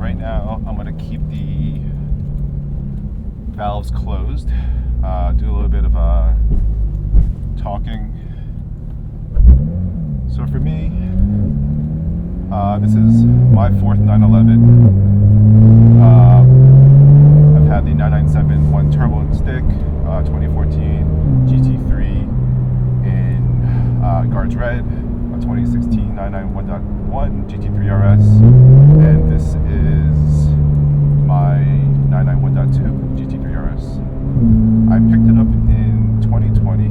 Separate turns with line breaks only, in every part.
right now I'm going to keep the valves closed, do a little bit of talking. So for me, this is my fourth 911. I've had the 997 one turbo and stick, 2014 GT3 in Guards Red, 2016 991.1 GT3 RS, and this is my 991.2 GT3 RS. I picked it up in 2020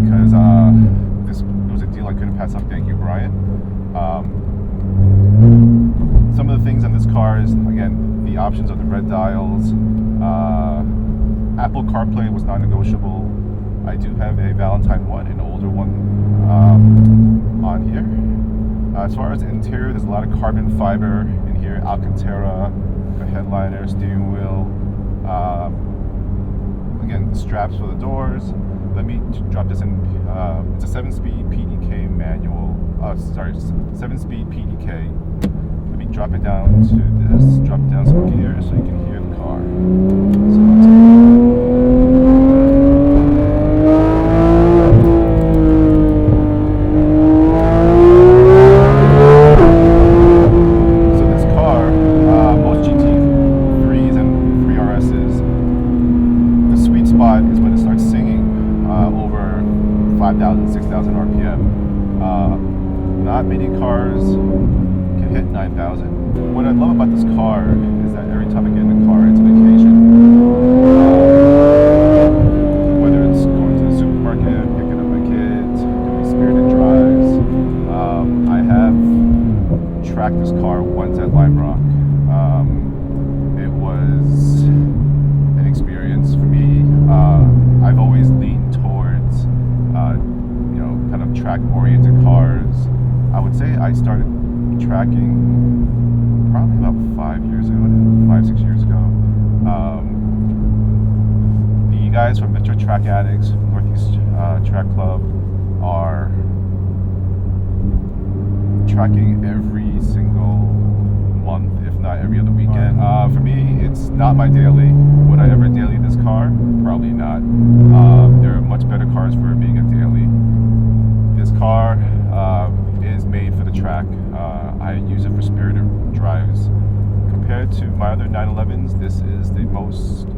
because it was a deal I couldn't pass up. Thank you, Brian. Some of the things on this car is, again, the options are the red dials. Apple CarPlay was non-negotiable. I do have a Valentine one, an older one, on here. As far as interior, there's a lot of carbon fiber in here. Alcantara, the headliner, steering wheel. Again, the straps for the doors. Let me drop this in. It's a 7-speed PDK manual. 7-speed PDK. Let me drop it down to this. Drop down some gears so you can hear the car. So this car, most GT3s and 3 RSs, the sweet spot is when it starts singing over 5,000, 6,000 RPM. Not many cars can hit 9,000. What I love about this car is that every time I get in the car, it's an occasion. Whether it's going to the supermarket, picking up my kids, doing spirited drives. I have tracked this car once at Lime Rock. It was an experience for me. I've always leaned towards, kind of track-oriented cars. I would say I started tracking probably about 5 years ago, 5-6 years ago. The guys from Metro Track Addicts, Northeast Track Club, are tracking every single month, if not every other weekend. For me, it's not my daily. Would I ever daily this car? Probably not. There are much better cars for being a daily. This car is made for the track. I use it for spirited drives. Compared to my other 911s, this is the most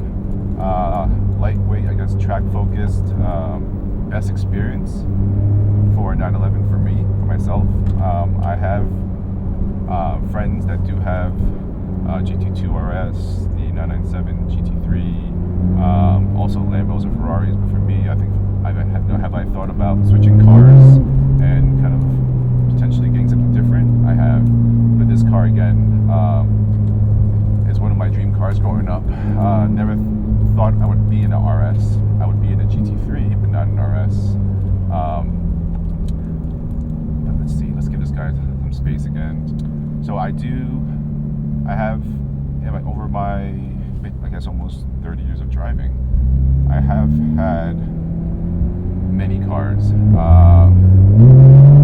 lightweight, I guess, track-focused, best experience for a 911 for me, for myself. I have friends that do have GT2 RS, the 997 GT3, also Lambos and Ferraris. But for me, I think have I thought about switching cars and kind of potentially getting something different? I have, but this car again is one of my dream cars growing up. Never thought I would be in an RS. I would be in a GT3, but not an RS. But let's see. Let's give this guy some space again. So I have over my, I guess, almost 30 years of driving, I have had many cars.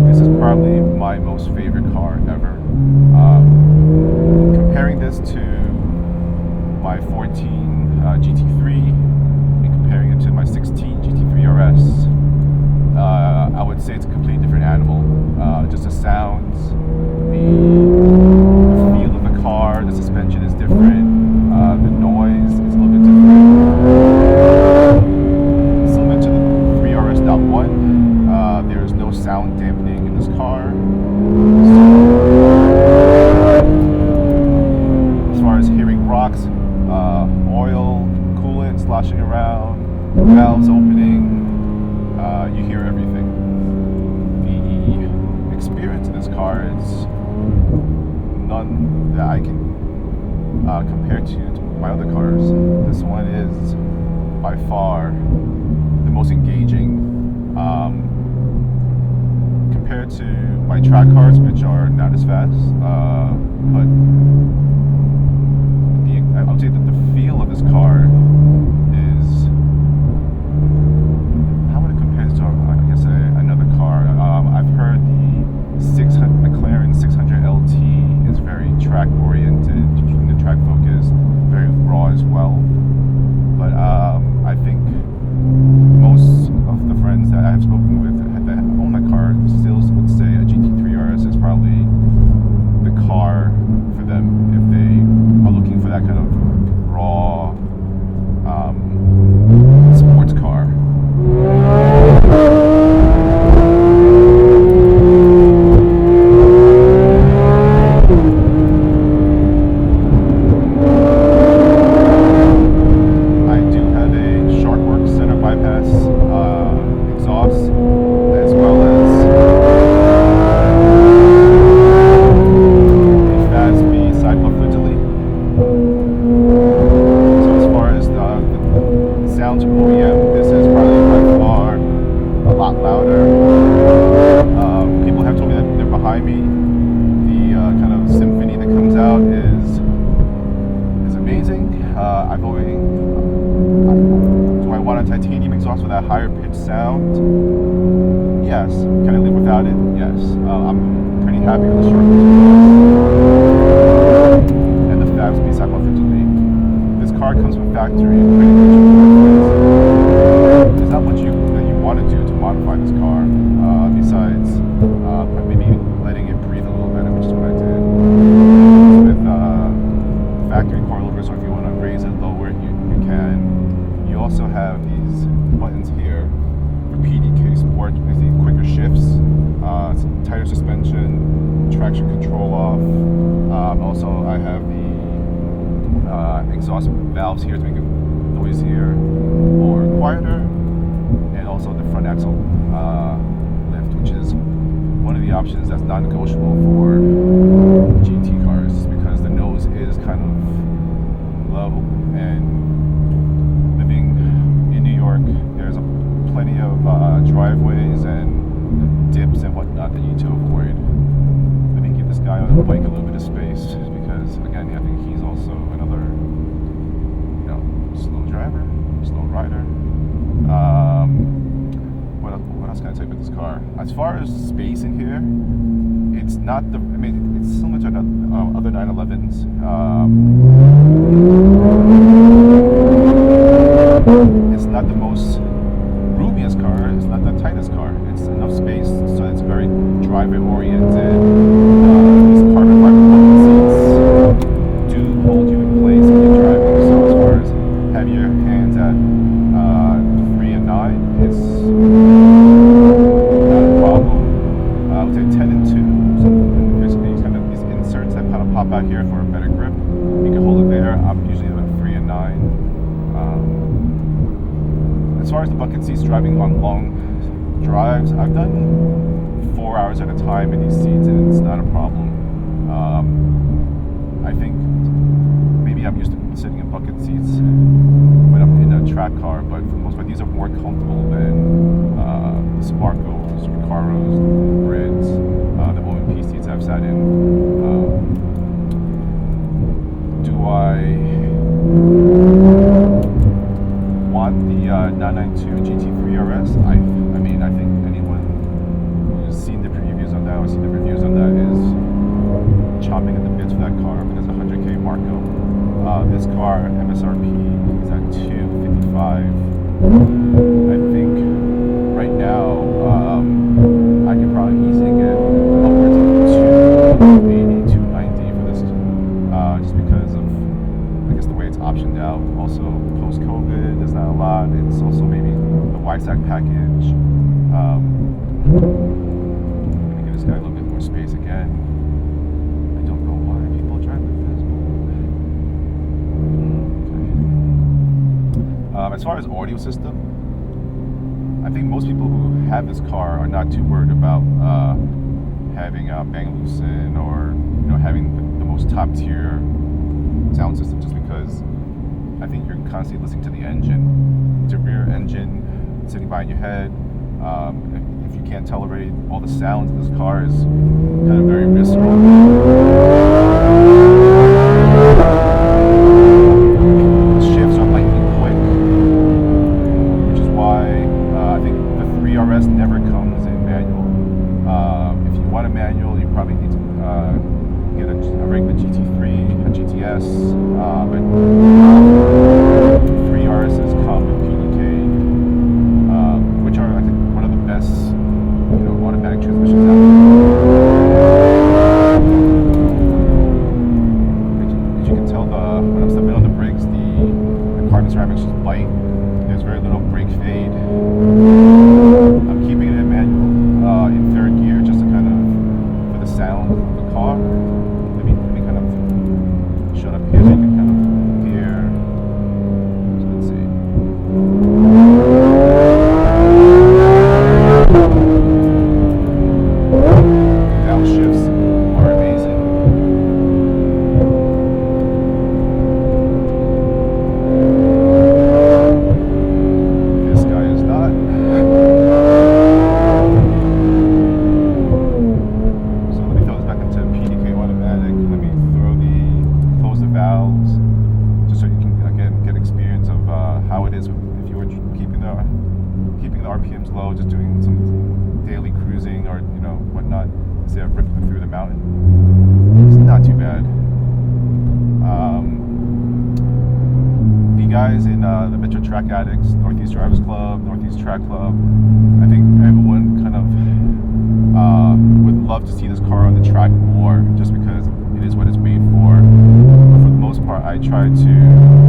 This is probably my most favorite car ever. Comparing this to my 14 GT3 and comparing it to my 16 GT3 RS, I would say it's a completely different animal. Just the sounds, the feel of the car, the suspension is different, the noise is a little bit different. Similar to the 3 RS.1, there is no sound dampening in this car. As far as hearing rocks, oil, coolant sloshing around, valves opening, you hear everything. The experience in this car is none that I can compare to my other cars. This one is by far the most engaging. Compared to my track cars, which are not as fast, but I would say that the feel of this car is, how would it compare to, I guess, another car? I've heard the McLaren 600 LT is very that kind of raw sports car. Yes. Can I live without it? Yes. I'm pretty happy with the short and the fabs be sacrificially. This car comes from factory. There's not much that you want to do to modify this car besides maybe letting it breathe a little better, which is what I did. With factory coilovers, or if you want to raise it, lower it, you can. You also have these buttons here. PDK Sport, basically quicker shifts, tighter suspension, traction control off. Also, I have the exhaust valves here to make it noisier or quieter, and also the front axle lift, which is one of the options that's non-negotiable for GT cars, because the nose is kind of low, and living in New York, there's plenty of driveways and dips and whatnot that you need to avoid. Let me give this guy on the bike a little bit of space, because again, I think he's also another, slow driver, slow rider. What else can I tell you about this car? As far as space in here, it's not the. I mean, it's similar to other 911s. It's not the most roomiest car, it's not the tightest car. It's enough space, so it's very driver oriented. These carbon fiber bucket seats do hold you in place when you're driving. So as far as having your hands at 3 and 9, it's not a problem. I would say 10 and 2. So there's these inserts that kind of pop out here for a better grip. You can hold it there. I'm usually at 3 and 9. As far as the bucket seats, driving on long drives, I've done 4 hours at a time in these seats, and it's not a problem. I think maybe I'm used to sitting in bucket seats when I'm in a track car, but for the most part, these are more comfortable than the Sparkos, Recaros, Brids, the OMP seats I've sat in. Do I want the 992 GT3 RS? I mean, I think anyone who's seen the previews on that or seen the reviews on that is chomping at the bits for that car, because 100K Marco. This car MSRP is at $255. I think right now I could probably easily get upwards of $280, $290 for this, just because of, I guess, the way it's optioned out. Also, post-COVID, there's not a lot. It's also maybe the Weissach package. Let me give this guy a little bit more space again. I don't know why people drive like this. Okay. As far as audio system, I think most people who have this car are not too worried about having a Bang & Olufsen or having the most top tier sound system, just because I think you're constantly listening to the engine. It's a rear engine sitting behind your head. If you can't tell already, all the sounds in this car is kind of very visceral. The shifts are lightning quick, which is why I think the 3 RS never comes in manual. If you want a manual, you probably need to get a regular GT3, a GTS, but 3 RSs come with PDK, which are, I think, one of the best, automatic transmissions out there. RPM's low, just doing some daily cruising or whatnot instead of ripping through the mountain. It's not too bad. The guys in the Metro Track Addicts, Northeast Drivers Club, Northeast Track Club, I think everyone kind of would love to see this car on the track more, just because it is what it's made for. But for the most part, I try to,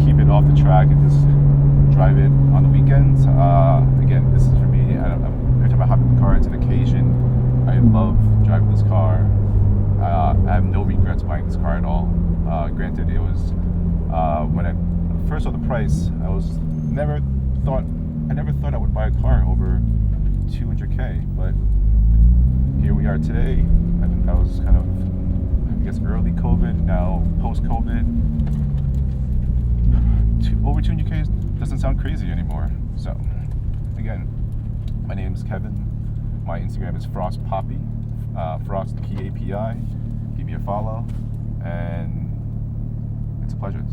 keep it off the track and just drive it on the weekends. Again, this is for me. Every time I hop in the car, it's an occasion. I love driving this car. I have no regrets buying this car at all. Granted, it was when I first saw the price, I never thought I would buy a car over 200K, but here we are today. I think that was kind of, I guess, early COVID, now post-COVID. Over 200K doesn't sound crazy anymore. So, again, my name is Kevin. My Instagram is Frost Poppy, Frost PAPI. Give me a follow, and it's a pleasure.